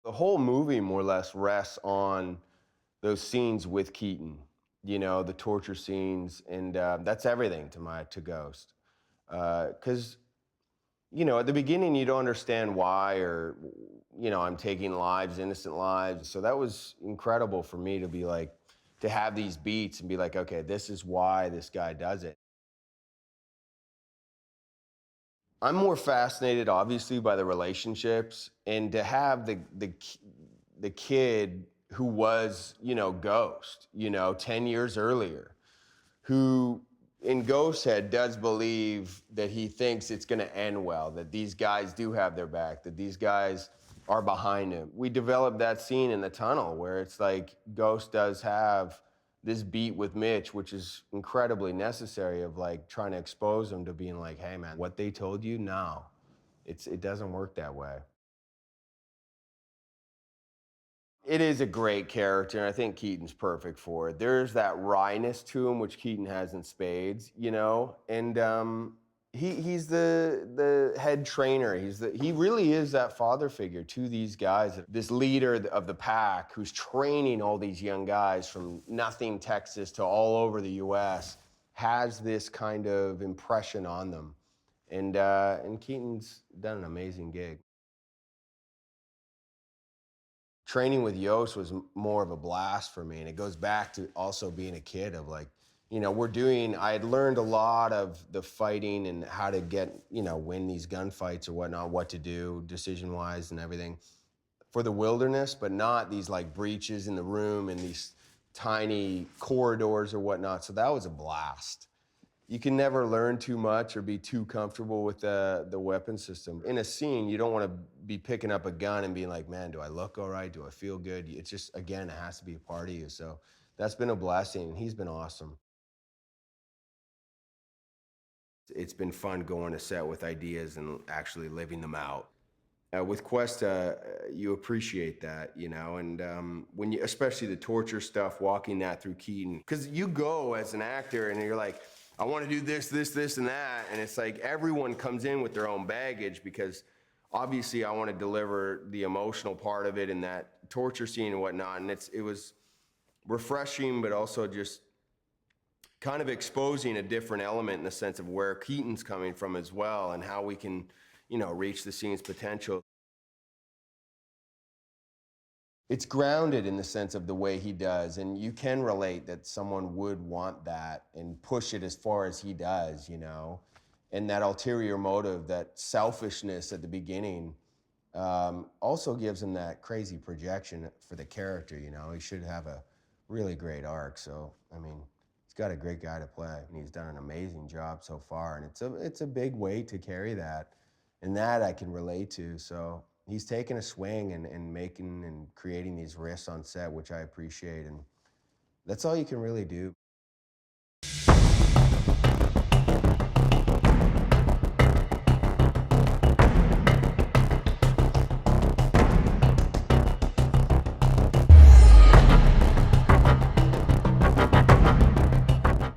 The whole movie more or less rests on those scenes with Keaton, you know, the torture scenes, and that's everything to Ghost. Because you know, at the beginning you don't understand why, or you know, I'm taking lives, innocent lives. So that was incredible for me to be like, to have these beats and be like, okay, this is why this guy does it. I'm more fascinated, obviously, by the relationships, and to have the kid who was, you know, Ghost, you know, 10 years earlier, who in Ghost's head does believe that he thinks it's going to end well, that these guys do have their back, that these guys are behind him. We developed that scene in the tunnel where it's like Ghost does have this beat with Mitch, which is incredibly necessary, of like trying to expose him to being like, hey man, what they told you, no, it doesn't work that way. It is a great character, and I think Keaton's perfect for it. There's that wryness to him, which Keaton has in spades, you know, and he's the head trainer. He really is that father figure to these guys, this leader of the pack who's training all these young guys from nothing Texas to all over the U.S. Has this kind of impression on them, and Keaton's done an amazing gig. Training with Yost was more of a blast for me. And it goes back to also being a kid of like, you know, I had learned a lot of the fighting and how to get, you know, win these gunfights or whatnot, what to do decision wise and everything for the wilderness, but not these like breaches in the room and these tiny corridors or whatnot. So that was a blast. You can never learn too much or be too comfortable with the weapon system. In a scene, you don't want to be picking up a gun and being like, man, do I look all right? Do I feel good? It's just, again, it has to be a part of you. So that's been a blessing, and he's been awesome. It's been fun going to set with ideas and actually living them out. With Cuesta, you appreciate that, you know, and when you, especially the torture stuff, walking that through Keaton, because you go as an actor and you're like, I want to do this, this, this, and that, and it's like everyone comes in with their own baggage because obviously I want to deliver the emotional part of it in that torture scene and whatnot, and it was refreshing, but also just kind of exposing a different element in the sense of where Keaton's coming from as well and how we can, you know, reach the scene's potential. It's grounded in the sense of the way he does, and you can relate that someone would want that and push it as far as he does, you know, and that ulterior motive, that selfishness at the beginning, also gives him that crazy projection for the character, you know. He should have a really great arc. So, I mean, he's got a great guy to play, and he's done an amazing job so far, and it's a big weight to carry that, and that I can relate to. So he's taking a swing and making and creating these risks on set, which I appreciate, and that's all you can really do.